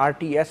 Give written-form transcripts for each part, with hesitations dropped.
RTS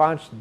5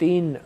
3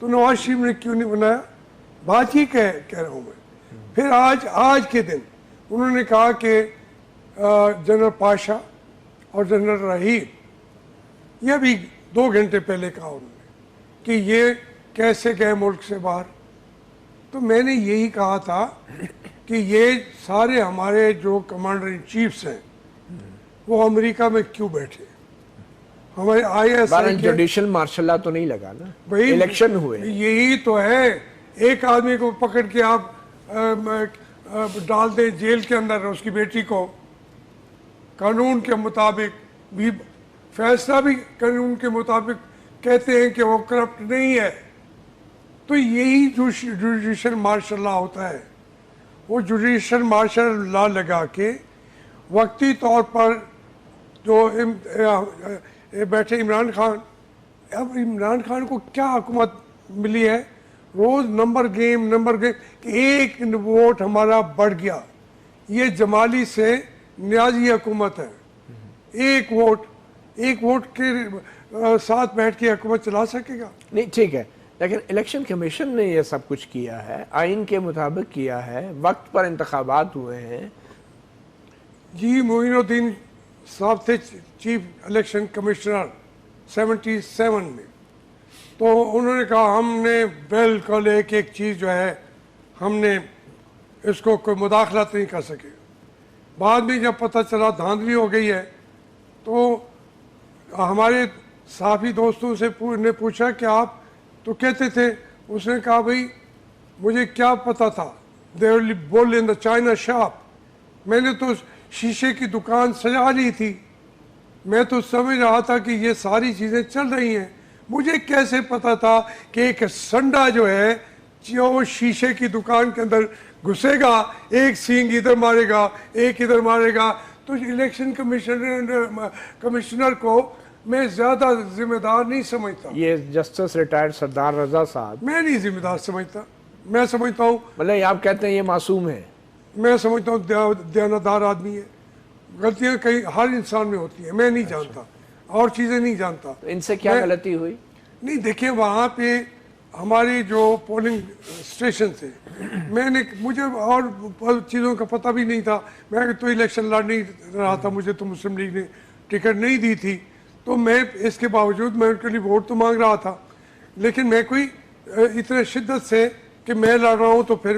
تو نواز شریف نے کیوں نہیں بنایا؟ بات یہ کہہ رہا ہوں میں. پھر آج کے دن انہوں نے کہا کہ جنرل پاشا اور جنرل رحیم، یہ بھی 2 گھنٹے پہلے کہا انہوں نے کہ یہ کیسے گئے ملک سے باہر. تو میں نے یہی کہا تھا کہ یہ سارے ہمارے جو کمانڈر ان چیفز ہیں وہ امریکہ میں کیوں بیٹھے؟ ہمارے آئی ایس آئی کے جوڈیشل مارشل لا تو نہیں لگا نا، الیکشن ہوئے. یہی تو ہے، ایک آدمی کو پکڑ کے آپ ڈال دیں جیل کے اندر، اس کی بیٹی کو قانون کے مطابق بھی فیصلہ بھی قانون کے مطابق کہتے ہیں کہ وہ کرپٹ نہیں ہے. تو یہی جوڈیشل مارشل لا ہوتا ہے. وہ جوڈیشل مارشل لا لگا کے وقتی طور پر جو بیٹھے عمران خان، اب عمران خان کو کیا حکومت ملی ہے؟ روز نمبر گیم کہ ایک ووٹ ہمارا بڑھ گیا. یہ جمالی سے نیازی حکومت ہے. ایک ووٹ کے ساتھ بیٹھ کے حکومت چلا سکے گا؟ نہیں ٹھیک ہے، لیکن الیکشن کمیشن نے یہ سب کچھ کیا ہے، آئین کے مطابق کیا ہے، وقت پر انتخابات ہوئے ہیں. جی معین الدین صاحب تھے چیف الیکشن کمشنر 77 میں، تو انہوں نے کہا ہم نے بالکل ایک چیز جو ہے ہم نے اس کو کوئی مداخلت نہیں کر سکے. بعد میں جب پتہ چلا دھاندلی ہو گئی ہے تو ہمارے صحافی دوستوں سے نے پوچھا کہ آپ تو کہتے تھے، اس نے کہا بھائی مجھے کیا پتہ تھا، they will bull in the china shop. میں نے تو شیشے کی دکان سجا لی تھی، میں تو سمجھ رہا تھا کہ یہ ساری چیزیں چل رہی ہیں. مجھے کیسے پتا تھا کہ ایک سنڈا جو ہے جو شیشے کی دکان کے اندر گھسے گا، ایک سینگ ادھر مارے گا ایک ادھر مارے گا. تو الیکشن کمشنر کو میں زیادہ ذمہ دار نہیں سمجھتا. یہ جسٹس ریٹائرڈ سردار رضا صاحب میں نہیں ذمہ دار سمجھتا. میں سمجھتا ہوں مطلب آپ کہتے ہیں یہ معصوم ہے؟ میں سمجھتا ہوں دیانتدار آدمی ہے. غلطیاں کئی ہر انسان میں ہوتی ہیں، میں نہیں جانتا اور چیزیں نہیں جانتا. ان سے کیا غلطی ہوئی؟ نہیں دیکھیں، وہاں پہ ہماری جو پولنگ اسٹیشن تھے، مجھے اور چیزوں کا پتہ بھی نہیں تھا. میں تو الیکشن لڑ نہیں رہا تھا، مجھے تو مسلم لیگ نے ٹکٹ نہیں دی تھی، تو میں اس کے باوجود میں ان کے لیے ووٹ تو مانگ رہا تھا. لیکن میں کوئی اتنے شدت سے کہ میں لڑ رہا ہوں. تو پھر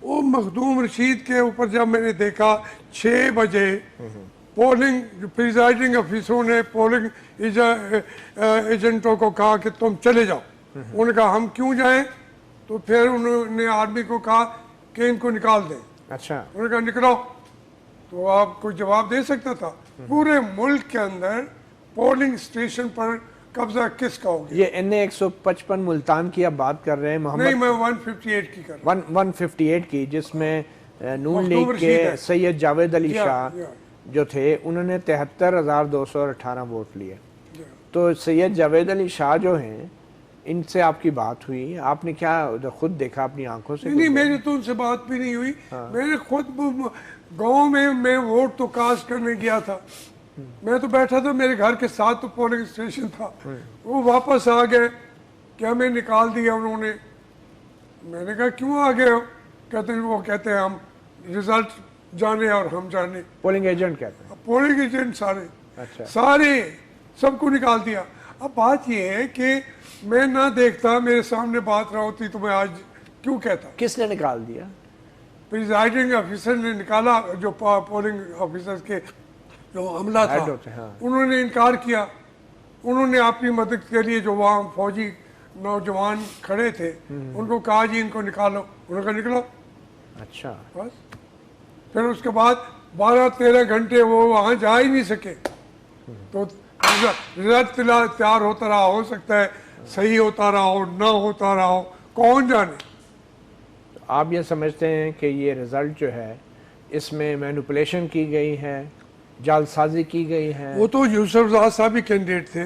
وہ مخدوم رشید کے اوپر جب میں نے دیکھا 6 بجے پولنگ پریزائڈنگ افیسروں نے پولنگ ایجنٹوں کو کہا کہ تم چلے جاؤ. انہوں نے کہا ہم کیوں جائیں؟ تو پھر انہوں نے آرمی کو کہا کہ ان کو نکال دیں. اچھا، انہوں نے کہا نکلو. تو آپ کو جواب دے سکتا تھا. پورے ملک کے اندر پولنگ اسٹیشن پر قبضہ کس کا ہو گیا؟ یہ NA-155 ملتان کی آپ بات کر رہے ہیں محمد؟ نہیں، میں 158 کی کر رہا ہوں. 158 کی، جس میں نون لیگ کے سید جاوید علی شاہ جو تھے انہوں نے 73,218 ووٹ لیے. تو سید جاوید علی شاہ جو ہیں ان سے آپ کی بات ہوئی؟ آپ نے کیا خود دیکھا اپنی آنکھوں سے؟ نہیں، میری تو ان سے بات بھی نہیں ہوئی. میں نے خود گاؤں میں ووٹ تو کاسٹ کرنے گیا تھا. میں تو بیٹھا تھا، میرے گھر کے ساتھ تو پولنگ اسٹیشن تھا. وہ واپس آ گئے کہ ہمیں نکال دیا انہوں نے. میں نے کہا کیوں آ گئے ہو؟ وہ کہتے ہیں ہم رزلٹ جانے اور ہم جانے. پولنگ ایجنٹ کہتے ہیں؟ پولنگ ایجنٹ سارے. اچھا، سارے سب کو نکال دیا. اب بات یہ ہے کہ میں نہ دیکھتا، میرے سامنے بات نہ ہوتی تو میں آج کیوں کہتا. کس نے نکال دیا؟ پریزائڈنگ آفیسر نے نکالا. جو پولنگ آفیسر کے جو عملہ تھا انہوں نے انکار کیا. انہوں نے اپنی مدد کے لیے جو وہاں فوجی نوجوان کھڑے تھے ان کو کہا جی ان کو نکالو. انہوں نے کہا نکلو. اچھا، بس. پھر اس کے بعد 12-13 گھنٹے وہ وہاں جا ہی نہیں سکے. تو رزلٹ تیار ہوتا رہا، ہو سکتا ہے صحیح ہوتا رہا ہو، نہ ہوتا رہا ہو، کون جانے. آپ یہ سمجھتے ہیں کہ یہ رزلٹ جو ہے اس میں مینوپولیشن کی گئی ہے، جعل سازی کی گئی ہے؟ وہ تو یوسف رضا صاحب بھی کینڈیڈیٹ تھے،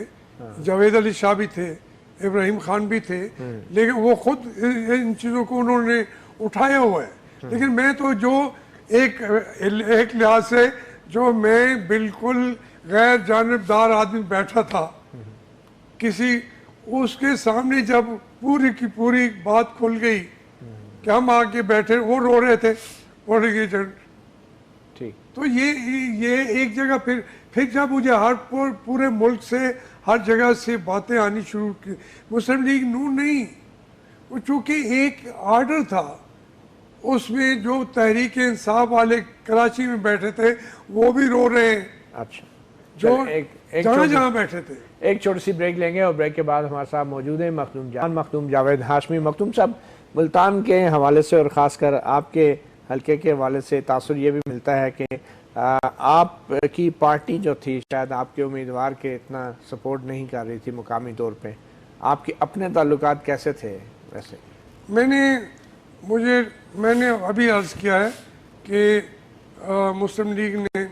جاوید علی شاہ بھی تھے، ابراہیم خان بھی تھے، لیکن وہ خود ان چیزوں کو انہوں نے اٹھایا ہوا ہے. لیکن میں تو جو ایک لحاظ سے جو میں بالکل غیر جانبدار آدمی بیٹھا تھا، کسی اس کے سامنے جب پوری کی پوری بات کھل گئی کہ ہم آگے بیٹھے، وہ رو رہے تھے پولنگ ایجنٹ. ٹھیک. تو یہ ایک جگہ پھر جب مجھے پورے ملک سے ہر جگہ سے باتیں آنی شروع کی، مسلم لیگ نون نہیں، وہ چونکہ ایک آرڈر تھا، اس میں جو تحریک انصاف والے کراچی میں بیٹھے تھے وہ بھی رو رہے ہیں. اچھا، جو جہاں بیٹھے تھے. ایک چھوٹی سی بریک لیں گے اور بریک کے بعد ہمارے ساتھ موجود ہیں مخدوم جاوید ہاشمی. مخدوم صاحب، ملتان کے حوالے سے اور خاص کر آپ کے حلقے کے حوالے سے تاثر یہ بھی ملتا ہے کہ آپ کی پارٹی جو تھی شاید آپ کے امیدوار کے اتنا سپورٹ نہیں کر رہی تھی مقامی طور پہ. آپ کے اپنے تعلقات کیسے تھے ویسے؟ میں نے ابھی عرض کیا ہے کہ مسلم لیگ نے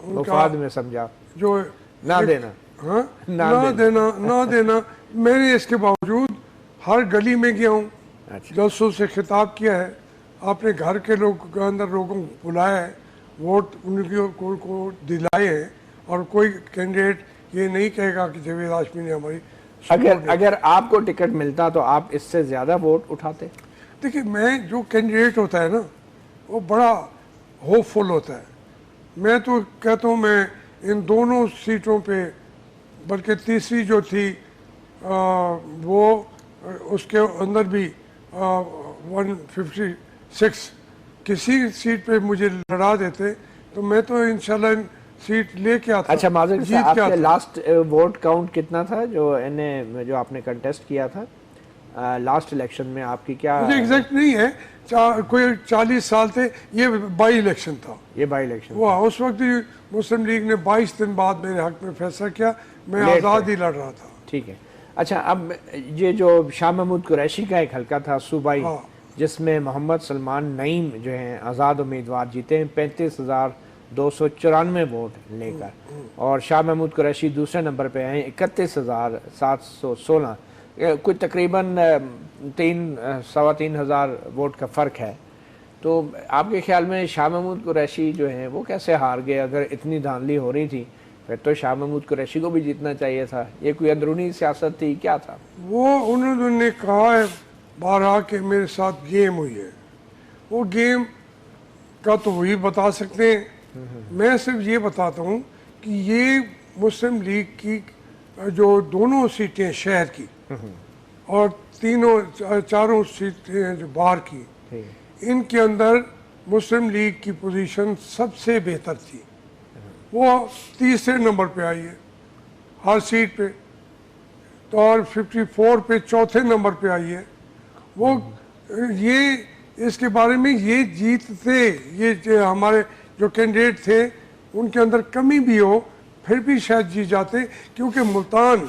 مفاد میں سمجھا جو نہ دینا. ہاں نہ دینا. میں نے اس کے باوجود ہر گلی میں گیا ہوں، جلسوں سے خطاب کیا ہے، اپنے گھر کے اندر لوگوں کو بلایا ہے، ووٹ ان کو دلائے ہیں، اور کوئی کینڈیڈیٹ یہ نہیں کہے گا کہ جاوید ہاشمی نے ہماری. اگر آپ کو ٹکٹ ملتا تو آپ اس سے زیادہ ووٹ اٹھاتے؟ دیکھیں، میں جو کینڈیڈیٹ ہوتا ہے نا وہ بڑا ہوپ فل ہوتا ہے. میں تو کہتا ہوں میں ان دونوں سیٹوں پہ، بلکہ تیسری جو تھی وہ اس کے اندر بھی 156 کسی سیٹ پہ مجھے لڑا دیتے تو میں تو انشاءاللہ سیٹ لے کے آتا. اچھا معذرت سے، آپ کے لاسٹ ووٹ کاؤنٹ کتنا تھا جو آپ نے کنٹیسٹ کیا تھا لاسٹ الیکشن میں؟ آپ کی کیا؟ مجھے ایگزیکٹ نہیں ہے، کوئی 40 سال تھے. یہ بائی الیکشن تھا. یہ بائی الیکشن وہ اس وقت مسلم لیگ نے 22 دن بعد میرے حق میں فیصلہ کیا، میں آزاد ہی لڑ رہا تھا. ٹھیک ہے. اچھا، اب یہ جو شاہ محمود قریشی کا ایک حلقہ تھا صوبائی، جس میں محمد سلمان نعیم جو ہیں آزاد امیدوار جیتے ہیں 35,294 ووٹ لے کر، اور شاہ محمود قریشی دوسرے نمبر پہ ہیں 31,716. کچھ تقریباً 3,000 ووٹ کا فرق ہے. تو آپ کے خیال میں شاہ محمود قریشی جو ہیں وہ کیسے ہار گئے؟ اگر اتنی دھاندلی ہو رہی تھی پھر تو شاہ محمود قریشی کو بھی جیتنا چاہیے تھا. یہ کوئی اندرونی سیاست تھی، کیا تھا؟ وہ انہوں نے کہا ہے بارہا کہ میرے ساتھ گیم ہوئی ہے. وہ گیم کا تو وہی بتا سکتے ہیں. میں صرف یہ بتاتا ہوں کہ یہ مسلم لیگ کی جو دونوں سیٹیں شہر کی اور چاروں سیٹیں جو باہر کی، ان کے اندر مسلم لیگ کی پوزیشن سب سے بہتر تھی. وہ تیسرے نمبر پہ آئی ہے ہر سیٹ پہ، تو اور 54 پہ چوتھے نمبر پہ آئی ہے. وہ یہ اس کے بارے میں یہ جیتتے، یہ ہمارے جو کینڈیڈیٹ تھے ان کے اندر کمی بھی ہو پھر بھی شاید جیت جاتے، کیونکہ ملتان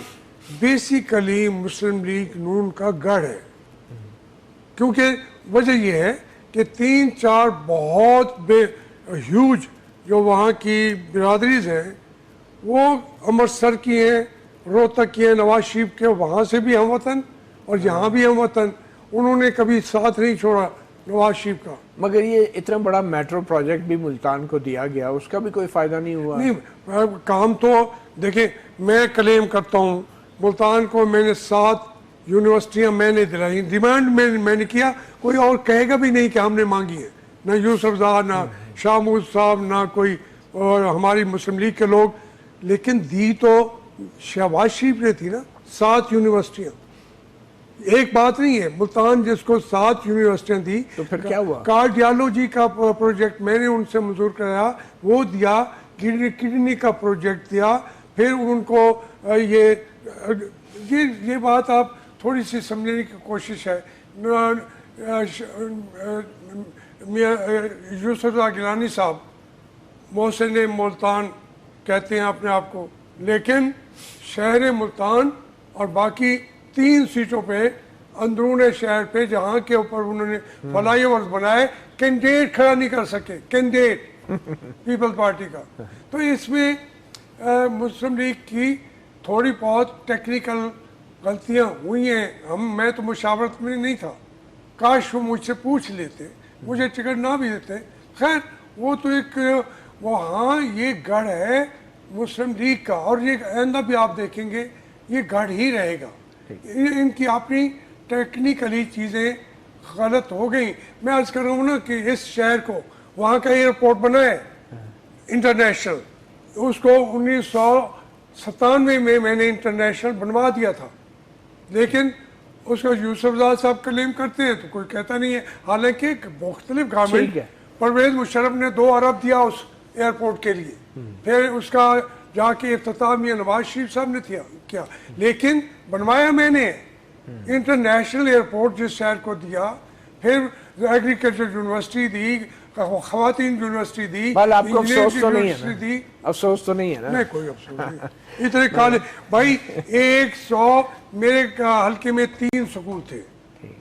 بیسیکلی مسلم لیگ نون کا گڑھ ہے. کیونکہ وجہ یہ ہے کہ 3-4 بہت ہیوج جو وہاں کی برادریز ہیں وہ امرتسر کی ہیں، روہتک کی ہیں، نواز شریف کے وہاں سے بھی ہم وطن اور یہاں بھی ہم وطن. انہوں نے کبھی ساتھ نہیں چھوڑا نواز شریف کا. مگر یہ اتنا بڑا میٹرو پروجیکٹ بھی ملتان کو دیا گیا، اس کا بھی کوئی فائدہ نہیں ہوا؟ نہیں، کام تو دیکھیں، میں کلیم کرتا ہوں ملتان کو میں نے 7 یونیورسٹیاں میں نے دلائی. ڈیمانڈ میں نے کیا، کوئی اور کہے گا بھی نہیں کہ ہم نے مانگی ہے، نہ یوسف زار، نہ شاہ محمود صاحب، نہ کوئی اور ہماری مسلم لیگ کے لوگ. لیکن دی تو شہباز شریف نے تھی نا 7 یونیورسٹیاں. ایک بات نہیں ہے، ملتان جس کو 7 یونیورسٹیاں دی. تو پھر کیا ہوا؟ کارڈیالوجی کا پروجیکٹ میں نے ان سے منظور کرایا، وہ دیا. کڈنی کا پروجیکٹ دیا. پھر ان کو یہ بات آپ تھوڑی سی سمجھنے کی کوشش ہے. یوسف گیلانی صاحب محسن ملتان کہتے ہیں اپنے آپ کو، لیکن شہر ملتان اور باقی 3 سیٹوں پہ اندرون شہر پہ جہاں کے اوپر انہوں نے فلائی اوورز بنائے، کینڈیڈیٹ کھڑا نہیں کر سکے، کینڈیڈیٹ پیپل پارٹی کا. تو اس میں مسلم لیگ کی تھوڑی بہت ٹیکنیکل غلطیاں ہوئی ہیں. میں تو مشاورت میں نہیں تھا، کاش وہ مجھ سے پوچھ لیتے، مجھے ٹکٹ نہ بھی دیتے. خیر وہ تو ایک وہاں یہ گڑھ ہے مسلم لیگ کا، اور یہ آئندہ بھی آپ دیکھیں گے یہ گڑھ ہی رہے گا. ان کی اپنی ٹیکنیکلی چیزیں غلط ہو گئیں. میں عرض کر رہا ہوں نا کہ اس شہر کو وہاں کا ایئرپورٹ بنا ہے انٹرنیشنل، اس کو 1997 میں نے انٹرنیشنل بنوا دیا تھا، لیکن اس کو یوسف زاد صاحب کلیم کرتے ہیں تو کوئی کہتا نہیں ہے، حالانکہ مختلف گورنمنٹ، پرویز مشرف نے 2 ارب دیا اس ایئرپورٹ کے لیے، پھر اس کا جا کے افتتاح نواز شریف صاحب نے کیا، لیکن بنوایا میں نے انٹرنیشنل ایئرپورٹ جس شہر کو دیا، پھر ایگریکلچر یونیورسٹی دی، خواتین یونیورسٹی دی، آپ کو افسوس تو نہیں یونیورسٹی دی. افسوس تو نہیں ہے نا؟ نہیں کوئی افسوس نہیں. اتنے کالج بھائی 100 میرے حلقے میں 3 سکول تھے،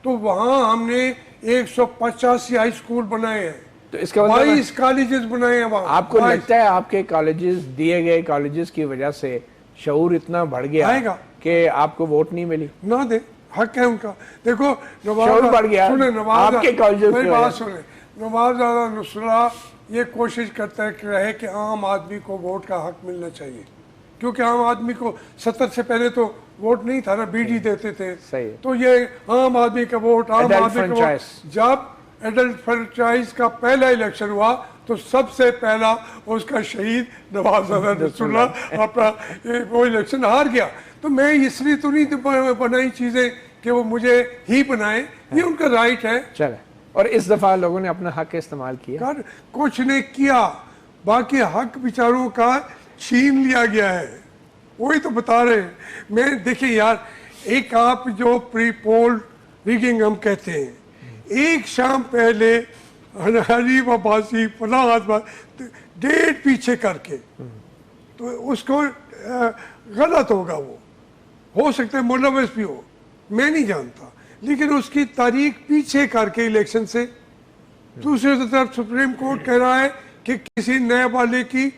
تو وہاں ہم نے 185 ہائی سکول بنائے ہیں، تو اس کا 22 کالجز بنائے ہیں وہاں. آپ کو لگتا ہے آپ کے کالجز، دیے گئے کالجز کی وجہ سے شعور اتنا بڑھ گیا کہ آپ کو ووٹ نہیں ملی؟ نہ دے، حق ہے ان کا. دیکھو شعور بڑھ گیا آپ کے کالجز، میری بات سنیں، نوازادہ نصراللہ یہ کوشش کرتا ہے کہ رہے کہ عام آدمی کو ووٹ کا حق ملنا چاہیے، کیونکہ عام آدمی کو 70 سے پہلے تو ووٹ نہیں تھا نا، بی ڈی دیتے تھے، تو یہ عام آدمی کا ووٹ، عام آدمی کا ووٹ. جب ایڈلٹ فرنچائز کا پہلا الیکشن ہوا تو سب سے پہلا اس کا شہید نوازادہ نصراللہ اپنا وہ الیکشن ہار گیا. تو میں اس لیے تو نہیں بنائی چیزیں کہ وہ مجھے ہی بنائیں، یہ ان کا رائٹ ہے. چلے، اور اس دفعہ لوگوں نے اپنا حق استعمال کیا؟ کچھ نے کیا، باقی حق بیچاروں کا چھین لیا گیا ہے، وہی تو بتا رہے ہیں. میں دیکھیں یار، ایک آپ جو پری پول ریگنگ ہم کہتے ہیں، ایک شام پہلے حریف عباسی فلاں آدمی ڈیٹ پیچھے کر کے، تو اس کو غلط ہوگا، وہ ہو سکتا ہے ملوث بھی ہو، میں نہیں جانتا، لیکن اس کی تاریخ پیچھے کر کے الیکشن سے. دوسری طرف سپریم کورٹ کہہ رہا ہے کہ کسی نئے والے کی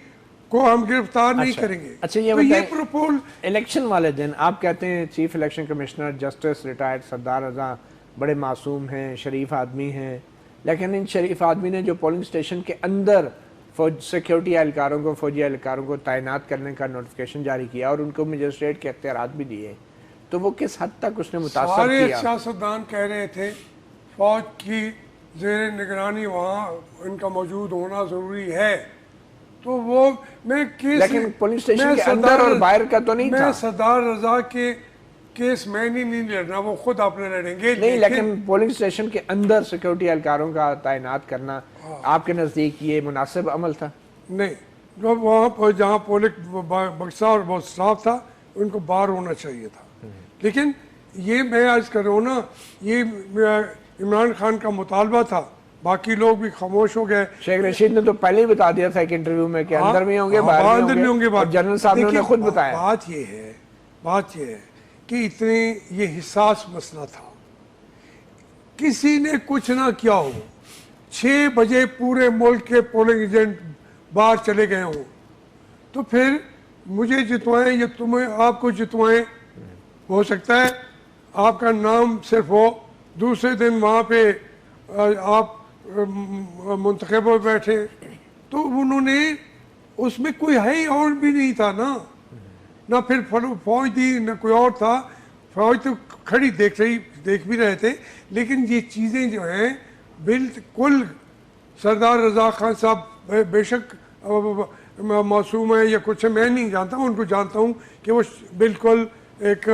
کو ہم گرفتار نہیں کریں گے. اچھا یہ بتائیں، الیکشن والے دن آپ کہتے ہیں chief election commissioner justice retired سردار رضا بڑے معصوم ہیں، شریف آدمی ہیں، لیکن ان شریف آدمی نے جو پولنگ اسٹیشن کے اندر سیکیورٹی اہلکاروں کو، فوجی اہلکاروں کو تعینات کرنے کا نوٹیفیکیشن جاری کیا اور ان کو مجسٹریٹ کے اختیارات بھی دیے، تو وہ کس حد تک اس نے متاثر کیا؟ سارے سیاستدان کہہ رہے تھے فوج کی زیر نگرانی وہاں ان کا موجود ہونا ضروری ہے، تو وہ میں کیس، لیکن پولنگ اسٹیشن کے اندر اور باہر کا تو نہیں تھا. میں سردار رضا کے کیس میں نہیں لڑنا، وہ خود اپنے لڑیں گے. نہیں، لیکن پولنگ اسٹیشن کے اندر سیکیورٹی اہلکاروں کا تعینات کرنا آپ کے نزدیک یہ مناسب عمل تھا؟ نہیں، جو وہاں پر جہاں پولنگ بکسا اور وہ اسٹاف تھا ان کو باہر ہونا چاہیے تھا. لیکن یہ میں عرض کر رہا ہوں نا، یہ عمران خان کا مطالبہ تھا، باقی لوگ بھی خاموش ہو گئے. شیخ رشید نے تو پہلے ہی بتا دیا تھا ایک انٹرویو میں کہ اندر بھی ہوں گے، باہر بھی ہوں گے، اور جنرل صاحب نے خود بتایا. بات یہ ہے کہ اتنے یہ حساس مسئلہ تھا، کسی نے کچھ نہ کیا ہو، 6 بجے پورے ملک کے پولنگ ایجنٹ باہر چلے گئے ہوں، تو پھر مجھے جتوائیں یا تمہیں آپ کو جتوائیں، ہو سکتا ہے آپ کا نام صرف ہو، دوسرے دن وہاں پہ آپ منتخب ہو بیٹھے، تو انہوں نے اس میں کوئی ہے اور بھی نہیں تھا نا، نہ پھر فوج دی نہ کوئی اور تھا. فوج تو کھڑی دیکھ بھی رہے تھے، لیکن یہ چیزیں جو ہیں بالکل، سردار رضا خان صاحب بے شک معصوم ہے یا کچھ ہے، میں نہیں جانتا ہوں، ان کو جانتا ہوں کہ وہ بالکل ایک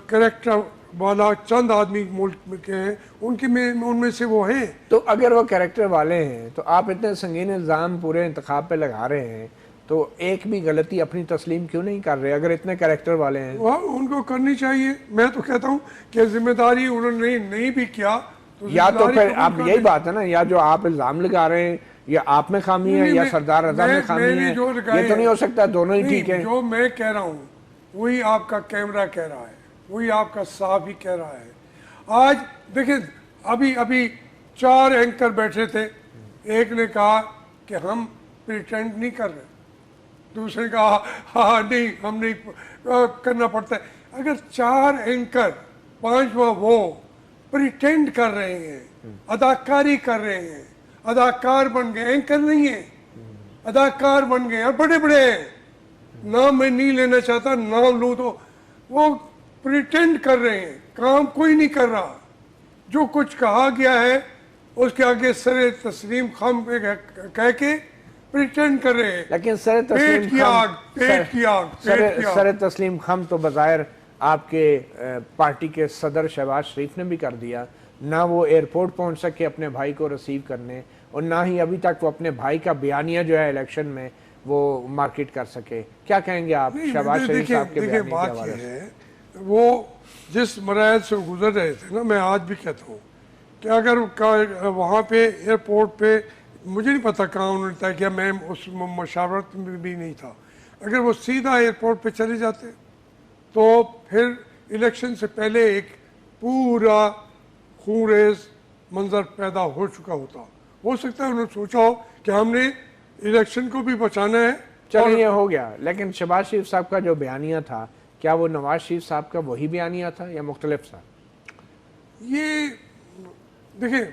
کریکٹر والا چند آدمی ملک کے ہیں، ان میں سے وہ ہیں. تو اگر وہ کریکٹر والے ہیں تو آپ اتنے سنگین الزام پورے انتخاب پہ لگا رہے ہیں، تو ایک بھی غلطی اپنی تسلیم کیوں نہیں کر رہے اگر اتنے کریکٹر والے ہیں؟ ان کو کرنی چاہیے. میں تو کہتا ہوں کہ ذمہ داری انہوں نے نہیں بھی کیا، یا تو پھر آپ یہی بات ہے نا، یا جو آپ الزام لگا رہے ہیں یا آپ میں خامی ہے یا سردار رضا میں خامی ہے، یہ تو نہیں ہو سکتا دونوں ہی ٹھیک ہیں. جو میں کہہ رہا ہوں وہی آپ کا کیمرہ کہہ رہا ہے، وہی آپ کا صحافی کہہ رہا ہے. آج دیکھیں، ابھی 4 اینکر بیٹھے تھے، ایک نے کہا کہ ہم پریٹینڈ نہیں کر رہے، دوسرے نے کہا ہاں نہیں ہم نہیں کرنا پڑتا ہے. اگر 4 اینکر 5واں وہ پریٹینڈ کر رہے ہیں، اداکاری کر رہے ہیں، اداکار بن گئے، اینکر نہیں ہیں، اداکار بن گئے اور بڑے بڑے ہیں. نام میں نہیں لینا چاہتا, نام لوں تو وہ پریٹینڈ کر رہے ہیں, کام کوئی نہیں کر رہا. جو کچھ کہا گیا ہے اس کے آگے سر تسلیم خم کہہ کے پریٹینڈ کر رہے ہیں. لیکن سر تسلیم خم تو بظاہر آپ کے پارٹی کے صدر شہباز شریف نے بھی کر دیا. نہ وہ ایئرپورٹ پہنچ سکے اپنے بھائی کو ریسیو کرنے, اور نہ ہی ابھی تک وہ اپنے بھائی کا بیانیہ جو ہے الیکشن میں وہ مارکیٹ کر سکے. کیا کہیں گے آپ شہباز شریف صاحب کے بیانیے کے حوالے سے؟ وہ جس مراحل سے گزر رہے تھے نا, میں آج بھی کہتا ہوں کہ اگر وہاں پہ ایئرپورٹ پہ, مجھے نہیں پتا کہاں انہوں نے طے کیا, میں اس مشاورت میں بھی نہیں تھا, اگر وہ سیدھا ایئرپورٹ پہ چلے جاتے تو پھر الیکشن سے پہلے ایک پورا خونریز منظر پیدا ہو چکا ہوتا. ہو سکتا ہے انہوں نے سوچا ہو کہ ہم نے الیکشن کو بھی بچانا ہے. چلیں یہ ہو گیا, لیکن شہباز شریف صاحب کا جو بیانیہ تھا, کیا وہ نواز شریف صاحب کا وہی بیانیہ تھا یا مختلف تھا؟ یہ دیکھیں,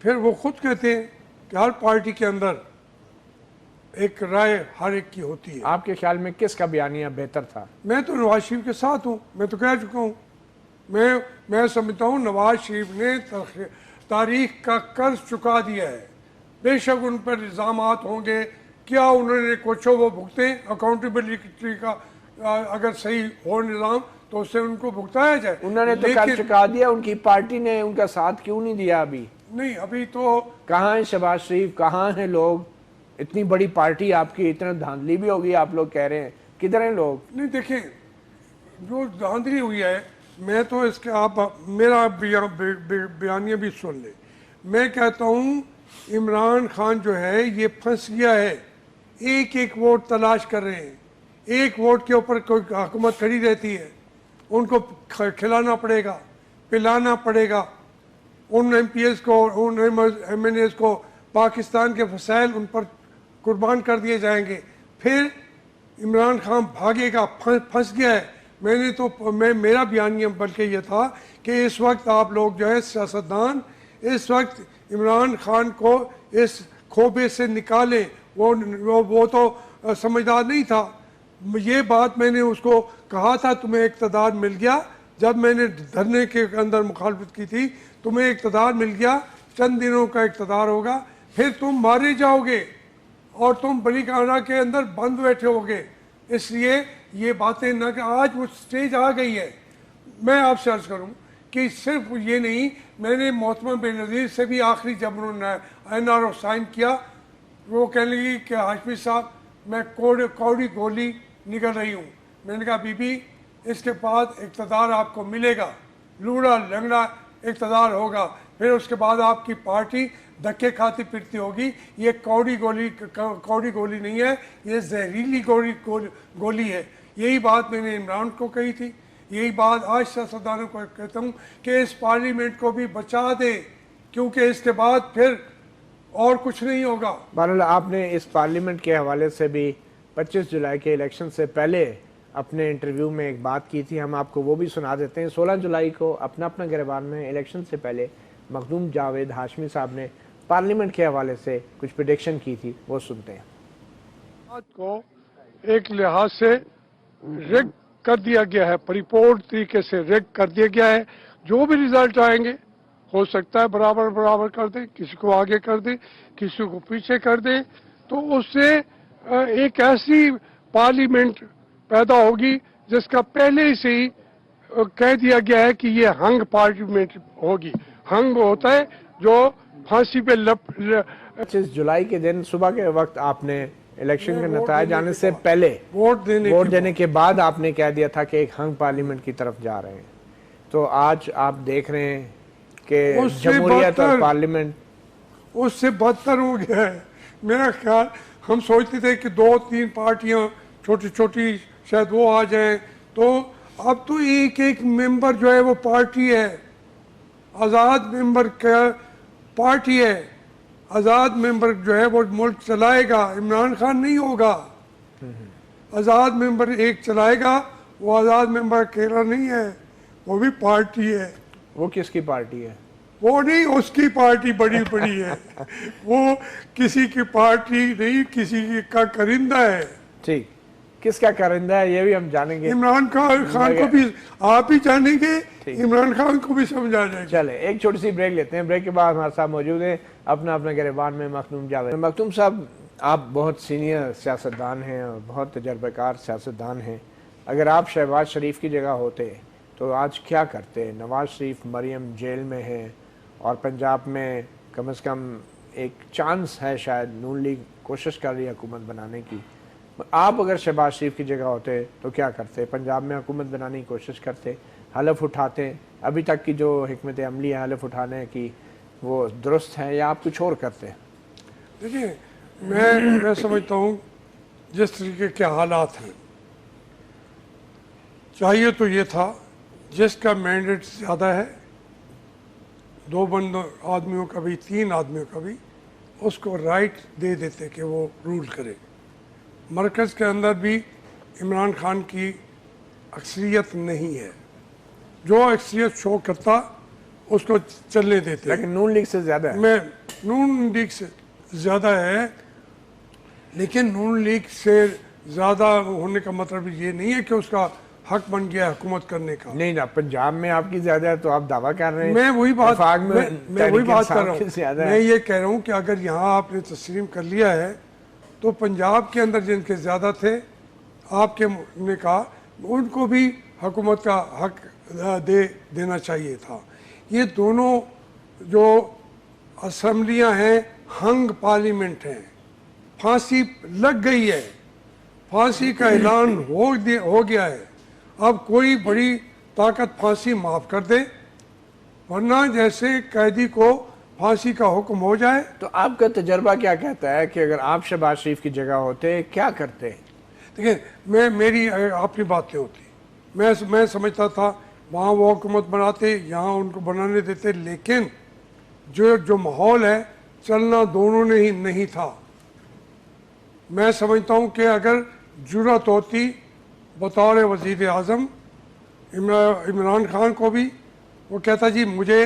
پھر وہ خود کہتے ہیں کہ ہر پارٹی کے اندر ایک رائے ہر ایک کی ہوتی ہے. آپ کے خیال میں کس کا بیانیہ بہتر تھا؟ میں تو نواز شریف کے ساتھ ہوں, میں تو کہہ چکا ہوں. میں سمجھتا ہوں نواز شریف نے تاریخ کا قرض چکا دیا ہے. بے شک ان پر الزامات ہوں گے, کیا انہوں نے کچھ وہ بھگتیں, اکاؤنٹیبلٹی کا اگر صحیح ہو نظام تو اس سے ان کو بھگتایا جائے. انہوں نے تو قرض چکا دیا, ان کی پارٹی نے ان کا ساتھ کیوں نہیں دیا ابھی؟ نہیں, ابھی تو کہاں ہیں شہباز شریف, کہاں ہیں لوگ؟ اتنی بڑی پارٹی آپ کی, اتنا دھاندلی بھی ہوگی آپ لوگ کہہ رہے ہیں, کدھر ہیں لوگ؟ نہیں دیکھیں, جو دھاندلی ہوئی ہے, میں تو اس کے آپ میرا بیانیہ بھی سن لیں. میں کہتا ہوں عمران خان جو ہے یہ پھنس گیا ہے. ایک ایک ووٹ تلاش کر رہے ہیں, ایک ووٹ کے اوپر کوئی حکومت کھڑی رہتی ہے. ان کو کھلانا پڑے گا, پلانا پڑے گا. ان ایم پی ایس کو, ان ایم این ایس کو پاکستان کے وسائل ان پر قربان کر دیے جائیں گے. پھر عمران خان بھاگے گا, پھنس گیا ہے. میرا بیانیہ بلکہ یہ تھا کہ اس وقت آپ لوگ جو ہے سیاستدان, اس وقت عمران خان کو اس کھوبے سے نکالیں. وہ تو سمجھدار نہیں تھا. یہ بات میں نے اس کو کہا تھا, تمہیں اقتدار مل گیا جب میں نے دھرنے کے اندر مخالفت کی تھی, تمہیں اقتدار مل گیا, چند دنوں کا اقتدار ہوگا, پھر تم مارے جاؤ گے اور تم بلی کانہ کے اندر بند بیٹھے ہوگے. اس لیے یہ باتیں نہ, کہ آج وہ سٹیج آ گئی ہے. میں آپ سے عرض کروں کہ صرف یہ نہیں, میں نے محترم بے نظیر سے بھی آخری جب انہوں نے این آر او سائن کیا, وہ کہنے لگی کہ ہاشمی صاحب میں کوڑی گولی نکل رہی ہوں. میں نے کہا بی بی اس کے بعد اقتدار آپ کو ملے گا, لوڑا لنگڑا اقتدار ہوگا, پھر اس کے بعد آپ کی پارٹی دھکے کھاتی پھرتی ہوگی. یہ کوڑی گولی نہیں ہے, یہ زہریلی گولی ہے. یہی بات میں نے عمران کو کہی تھی, یہی بات آج سیاستدانوں کو کہتا ہوں کہ اس پارلیمنٹ کو بھی بچا دے, کیونکہ اس کے بعد پھر اور کچھ نہیں ہوگا. بہرحال آپ نے اس پارلیمنٹ کے حوالے سے بھی 25 جولائی کے الیکشن سے پہلے اپنے انٹرویو میں ایک بات کی تھی, ہم آپ کو وہ بھی سنا دیتے ہیں. 16 جولائی کو اپنا گریبان میں الیکشن سے پہلے مخدوم جاوید ہاشمی صاحب نے پارلیمنٹ کے حوالے سے کچھ پریڈکشن کی تھی, وہ سنتے ہیں. بات کو ایک لحاظ سے ریگ کر دیا گیا ہے, پریپورٹ طریقے سے ریگ کر دیا گیا ہے. جو بھی ریزلٹ آئیں گے ہو سکتا ہے برابر کر دیں, کسی کو آگے کر دیں, کسی کو پیچھے کر دیں, تو اس سے ایک ایسی پارلیمنٹ پیدا ہوگی جس کا پہلے سے ہی کہہ دیا گیا ہے کہ یہ ہنگ پارلیمنٹ ہوگی. ہنگ ہوتا ہے جو پھانسی پہ 25 جولائی کے دن صبح کے وقت آپ نے الیکشن کے نتائج آنے سے پہلے ووٹ دینے کے بعد آپ نے کہہ دیا تھا کہ ایک ہنگ پارلیمنٹ کی طرف جا رہے ہیں. تو آج آپ دیکھ رہے ہیں کہ جمہوریت اور پارلیمنٹ اس سے بدتر ہو گیا ہے. میرا خیال ہم سوچتے تھے کہ 2-3 پارٹیاں چھوٹی شاید وہ آ جائیں, تو اب تو ایک ممبر جو ہے وہ پارٹی ہے, آزاد ممبر کا پارٹی ہے. آزاد ممبر جو ہے وہ ملک چلائے گا, عمران خان نہیں ہوگا. آزاد ممبر ایک چلائے گا, وہ آزاد ممبر اکیلا نہیں ہے, وہ بھی پارٹی ہے. وہ کس کی پارٹی ہے؟ وہ نہیں اس کی پارٹی بڑی بڑی ہے، وہ کسی کی پارٹی نہیں، کسی کا کرندہ ہے. ٹھیک، کس کا کرندہ ہے یہ بھی ہم جانیں گے. عمران خان کو بھی آپ ہی جانیں گے، عمران خان کو بھی سمجھا جائے گا. چلے ایک چھوٹی سی بریک لیتے ہیں. بریک کے بعد ہمارے ساتھ موجود ہیں اپنا گریبان میں مخدوم جاوید. مخدوم صاحب، آپ بہت سینئر سیاستدان ہیں اور بہت تجربہ کار سیاستدان ہیں. اگر آپ شہباز شریف کی جگہ ہوتے تو آج کیا کرتے؟ نواز شریف مریم جیل میں ہے اور پنجاب میں کم از کم ایک چانس ہے، شاید نون لیگ کوشش کر رہی ہے حکومت بنانے کی. آپ اگر شہباز شریف کی جگہ ہوتے تو کیا کرتے؟ پنجاب میں حکومت بنانے کی کوشش کرتے، حلف اٹھاتے؟ ابھی تک کی جو حکمت عملی ہے حلف اٹھانے کی وہ درست ہے یا آپ کچھ اور کرتے؟ دیکھیں، میں سمجھتا ہوں جس طریقے کے حالات ہیں، چاہیے تو یہ تھا جس کا مینڈیٹ زیادہ ہے، 2 آدمیوں کا بھی 3 آدمیوں کا بھی، اس کو رائٹ دے دیتے کہ وہ رول کرے. مرکز کے اندر بھی عمران خان کی اکثریت نہیں ہے، جو اکثریت شو کرتا اس کو چلنے دیتے. لیکن نون لیگ سے زیادہ ہے. میں نون لیگ سے زیادہ ہے، لیکن نون لیگ سے زیادہ ہونے کا مطلب یہ نہیں ہے کہ اس کا حق بن گیا حکومت کرنے کا. نہیں نا، پنجاب میں آپ کی زیادہ ہے تو آپ دعویٰ کر رہے ہیں. میں وہی بات کر رہا ہوں. زیادہ ہے. میں یہ کہہ رہا ہوں کہ اگر یہاں آپ نے تسلیم کر لیا ہے تو پنجاب کے اندر جن کے زیادہ تھے، آپ کے نے کہا ان کو بھی حکومت کا حق دینا چاہیے تھا. یہ دونوں جو اسمبلیاں ہیں ہنگ پارلیمنٹ ہیں، پھانسی لگ گئی ہے، پھانسی کا اعلان ہو گیا ہے. اب کوئی بڑی طاقت پھانسی معاف کر دے، ورنہ جیسے قیدی کو پھانسی کا حکم ہو جائے. تو آپ کا تجربہ کیا کہتا ہے کہ اگر آپ شہباز شریف کی جگہ ہوتے کیا کرتے؟ دیکھیں، میری اپنی بات نہیں ہوتی. میں سمجھتا تھا وہاں وہ حکومت بناتے، یہاں ان کو بنانے دیتے، لیکن جو ماحول ہے چلنا دونوں نے ہی نہیں تھا. میں سمجھتا ہوں کہ اگر جرأت ہوتی بطور وزیر اعظم عمران خان کو بھی، وہ کہتا جی مجھے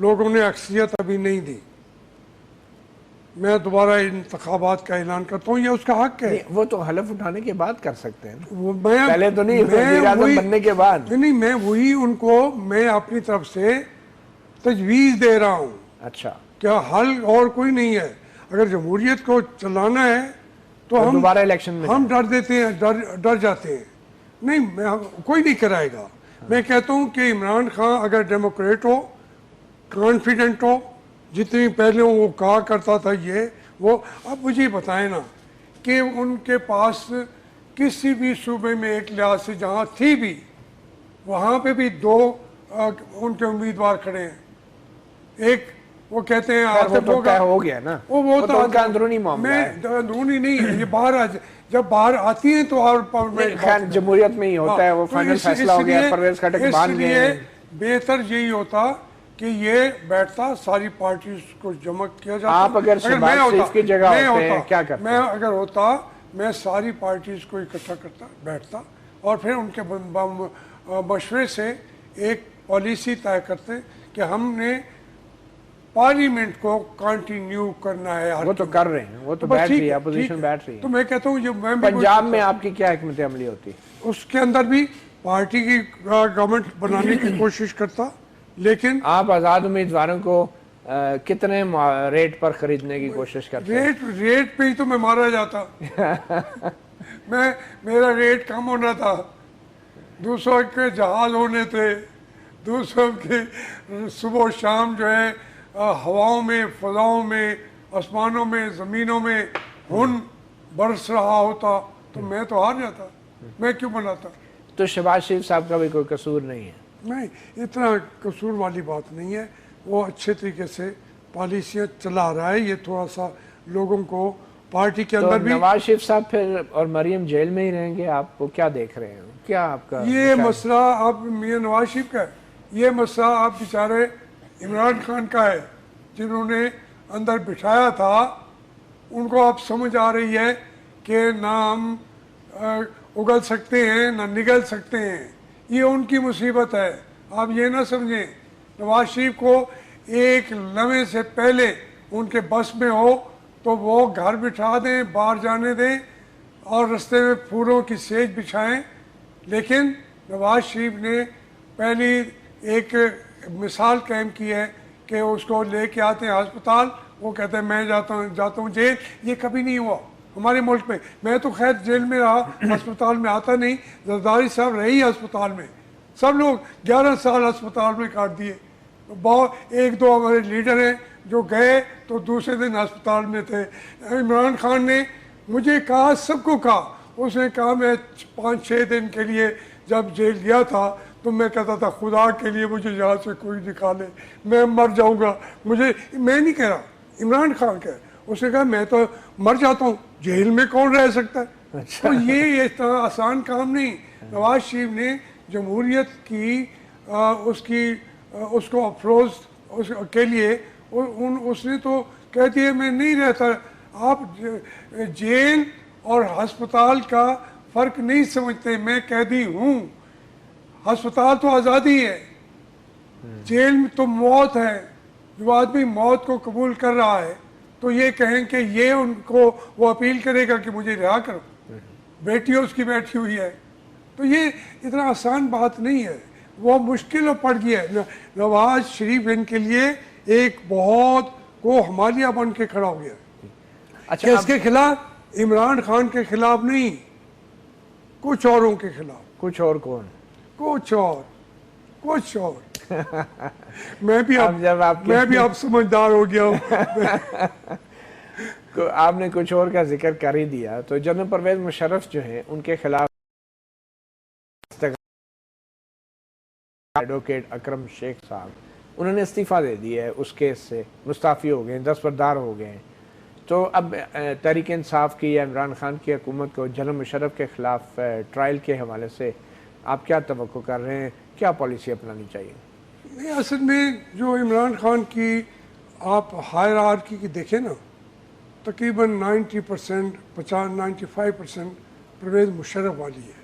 لوگوں نے اکثریت ابھی نہیں دی، میں دوبارہ انتخابات کا اعلان کرتا ہوں، یہ اس کا حق ہے. وہ تو حلف اٹھانے کے بعد کر سکتے ہیں، میں پہلے تو نہیں، وزیر اعظم بننے کے بعد. نہیں، میں وہی ان کو میں اپنی طرف سے تجویز دے رہا ہوں. اچھا، کیا حل اور کوئی نہیں ہے؟ اگر جمہوریت کو چلانا ہے تو ہم دوبارہ الیکشن میں ہم ڈر دیتے ہیں، ڈر جاتے ہیں. نہیں، کوئی نہیں کرائے گا. میں کہتا ہوں کہ عمران خان اگر ڈیموکریٹ ہو، کانفیڈنٹ ہو، جتنی پہلے وہ کہا کرتا تھا وہ اب مجھے بتائیں نا کہ ان کے پاس کسی بھی صوبے میں ایک لحاظ سے جہاں تھی بھی، وہاں پہ بھی 2 ان کے امیدوار کھڑے ہیں. ایک وہ کہتے ہیں ہو گیا نا، وہ تو اندرونی معاملہ ہے. اندرونی نہیں ہے، یہ باہر جب باہر آتی ہیں تو اور خیر جمہوریت میں ہی ہوتا ہے، وہ فائنل فیصلہ ہو گیا، پرویز خٹک مان گئے. اس لیے بہتر یہی ہوتا کہ یہ بیٹھتا، ساری پارٹیز کو جمع کیا جاتا. آپ اگر شہباز شریف کی جگہ ہوتے کیا کرتے؟ میں اگر ہوتا، میں ساری پارٹیز کو اکٹھا کرتا، بیٹھتا اور پھر ان کے مشورے سے ایک پالیسی طے کرتے کہ ہم نے پارلیمنٹ کو کنٹینیو کرنا ہے. وہ تو کر رہے ہیں، وہ تو بیٹھ رہی ہے، اپوزیشن بیٹھ رہی ہے. تو میں کہتا ہوں پنجاب میں آپ کی کیا حکمت عملی ہوتی؟ اس کے اندر بھی پارٹی کی گورنمنٹ بنانے کی کوشش کرتا. لیکن آپ آزاد امیدواروں کو کتنے ریٹ پر خریدنے کی کوشش کرتے ہیں؟ ریٹ پہ ہی تو میں مارا جاتا. میرا ریٹ کم ہونا تھا، دوسروں کے جہاز ہونے تھے، دوسروں کے صبح و شام جو ہے ہواؤں میں، فضاؤں میں، آسمانوں میں، زمینوں میں خون برس رہا ہوتا تو میں تو ہار جاتا. میں کیوں بناتا؟ تو شہباز شریف صاحب کا بھی کوئی قصور نہیں ہے؟ نہیں، اتنا قصور والی بات نہیں ہے. وہ اچھے طریقے سے پالیسیاں چلا رہا ہے. یہ تھوڑا سا لوگوں کو پارٹی کے اندر بھی. نواز شریف صاحب پھر اور مریم جیل میں ہی رہیں گے، آپ کو کیا دیکھ رہے ہیں؟ کیا آپ کا یہ مسئلہ آپ میاں نواز شریف کا ہے؟ یہ مسئلہ آپ بیچارے عمران خان کا ہے، جنہوں نے اندر بٹھایا تھا. ان کو اب سمجھ آ رہی ہے کہ نہ ہم اگل سکتے ہیں نہ نگل سکتے ہیں. یہ ان کی مصیبت ہے. آپ یہ نہ سمجھیں. نواز شریف کو ایک لمحے سے پہلے ان کے بس میں ہو تو وہ گھر بٹھا دیں, باہر جانے دیں اور رستے میں پھولوں کی سیج بچھائیں. لیکن نواز شریف نے پہلی ایک مثال قائم کی ہے کہ اس کو لے کے آتے ہیں ہسپتال, وہ کہتے ہیں میں جاتا ہوں جیل. یہ کبھی نہیں ہوا ہمارے ملک میں. میں تو خیر جیل میں رہا, ہسپتال میں آتا نہیں. زرداری صاحب رہی ہسپتال میں, سب لوگ 11 سال ہسپتال میں کاٹ دیے. بہت ایک دو ہمارے لیڈر ہیں جو گئے تو دوسرے دن ہسپتال میں تھے. عمران خان نے مجھے کہا, سب کو کہا, اس نے کہا میں 5-6 دن کے لیے جب جیل گیا تھا تو میں کہتا تھا خدا کے لیے مجھے یہاں سے کوئی نکالے, میں مر جاؤں گا. میں نہیں کہہ رہا, عمران خان کہہ رہا. اس نے کہا میں تو مر جاتا ہوں, جیل میں کون رہ سکتا ہے. تو یہ اتنا آسان کام نہیں. نواز شریف نے جمہوریت کی اس کو افروز کے لیے اس نے تو کہہ دیا میں نہیں رہتا. آپ جیل اور ہسپتال کا فرق نہیں سمجھتے. میں قیدی ہوں, ہسپتال تو آزادی ہے, جیل میں تو موت ہے. جو آدمی موت کو قبول کر رہا ہے تو یہ کہیں کہ یہ ان کو وہ اپیل کرے گا کہ مجھے رہا کرو, بیٹی اس کی بیٹھی ہوئی ہے. تو یہ اتنا آسان بات نہیں ہے, وہ مشکل پڑ گیا ہے. نواز شریف ان کے لیے ایک بہت کو ہمالیہ بن کے کھڑا ہو گیا. اچھا, کس کے خلاف؟ عمران خان کے خلاف نہیں, کچھ اوروں کے خلاف. کچھ اور کون؟ کچھ اور میں بھی اب سمجھدار ہو گیا ہوں. آپ نے کچھ اور کا ذکر کر ہی دیا تو جنرل پرویز مشرف جو ہیں ان کے خلاف ایڈوکیٹ اکرم شیخ صاحب انہوں نے استعفیٰ دے دیا ہے, اس کیس سے مستعفی ہو گئے ہیں, دستبردار ہو گئے ہیں. تو اب تحریک انصاف کی یا عمران خان کی حکومت کو جنرل مشرف کے خلاف ٹرائل کے حوالے سے آپ کیا توقع کر رہے ہیں, کیا پالیسی اپنانی چاہیے؟ نہیں, اصل میں جو عمران خان کی آپ ہائرارکی کی دیکھیں نا, تقریباً 90% 95% پرویز مشرف والی ہے.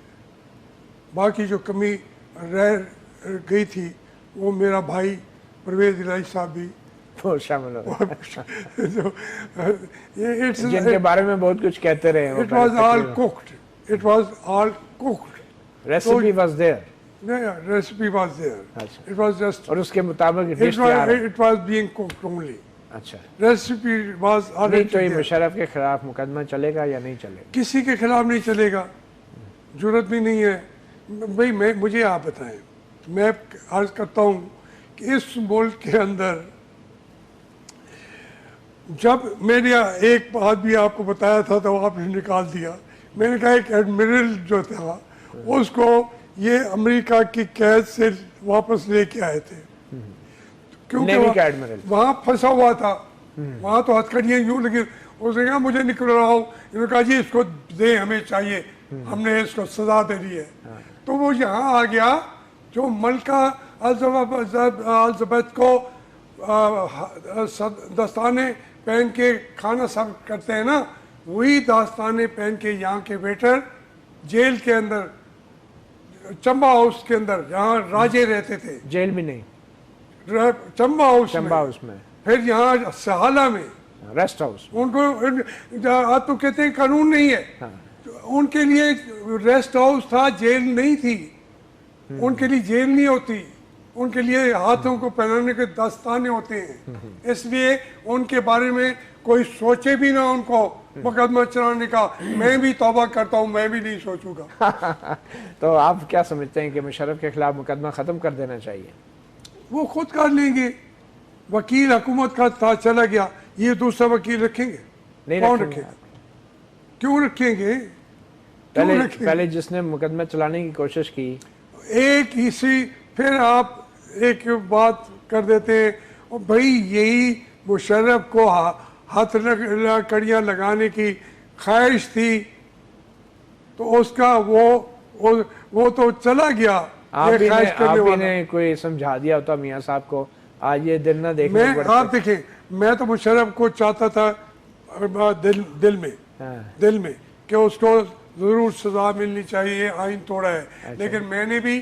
باقی جو کمی رہ گئی تھی وہ میرا بھائی پرویز الہی صاحب بھی شامل ہو, جن کے بارے میں بہت کچھ کہتے رہے ہیں. It was all cooked. Recipe was there. Recipe was there. It was just. اور اس کے مطابق ڈش تیار ہے. It was being cooked only. اچھا, ریسیپی واز نہیں تو یہ مشرف کے خلاف مقدمہ چلے گا یا نہیں چلے گا؟ کسی کے خلاف نہیں چلے گا, ضرورت بھی نہیں ہے. بھائی مجھے آپ بتائیں, میں عرض کرتا ہوں کہ اس ملک کے اندر جب میں نے ایک بات بھی آپ کو بتایا تھا تو آپ نے نکال دیا. میں نے کہا ایک ایڈمرل جو تھا اس کو یہ امریکہ کی قید سے واپس لے کے آئے تھے, کیونکہ وہاں پھنسا ہوا تھا. وہاں تو ہتھکڑیاں یوں لگی. اس نے کہا مجھے نکل رہا ہوں. انہوں نے کہا جی اس کو دیں, ہمیں چاہیے, ہم نے اس کو سزا دے دی ہے. تو وہ یہاں آ گیا. جو ملکہ الزبیتھ کو دستانے پہن کے کھانا سرو کرتے ہیں نا, وہی دستانے پہن کے یہاں کے ویٹر جیل کے اندر, چمبا ہاؤس کے اندر جہاں راجے رہتے تھے, جیل بھی نہیں, چمبا ہاؤس میں, پھر یہاں سہالہ میں ریسٹ ہاؤس, ان کو آپ تو کہتے ہیں قانون نہیں ہے, ان کے لیے ریسٹ ہاؤس تھا, جیل نہیں تھی. ان کے لیے جیل نہیں ہوتی, ان کے لیے ہاتھوں کو پہنانے کے دستانے ہوتے ہیں. اس لیے ان کے بارے میں کوئی سوچے بھی نہ ان کو مقدمہ چلانے کا. میں بھی توبہ کرتا ہوں, میں بھی نہیں سوچوں گا. تو آپ کیا سمجھتے ہیں کہ مشرف کے خلاف مقدمہ ختم کر دینا چاہیے؟ وہ خود کر لیں گے. وکیل حکومت کا تھا, چلا گیا, یہ دوسرا وکیل رکھیں گے؟ نہیں کون رکھیں گے. کیوں رکھیں گے؟ پہلے جس نے مقدمہ چلانے کی کوشش کی ایک اسی, پھر آپ ایک بات کر دیتے ہیں بھائی یہی مشرف کو ہاتھ کڑیاں لگانے کی خواہش تھی تو اس کا وہ تو چلا گیا. آپ نے کوئی سمجھا دیا ہوتا میاں صاحب کو, آج یہ دن نہ دیکھنے پڑتے. آپ دیکھیں, میں تو مشرف کو چاہتا تھا دل میں کہ اس کو ضرور سزا ملنی چاہیے, آئین توڑا ہے. لیکن میں نے بھی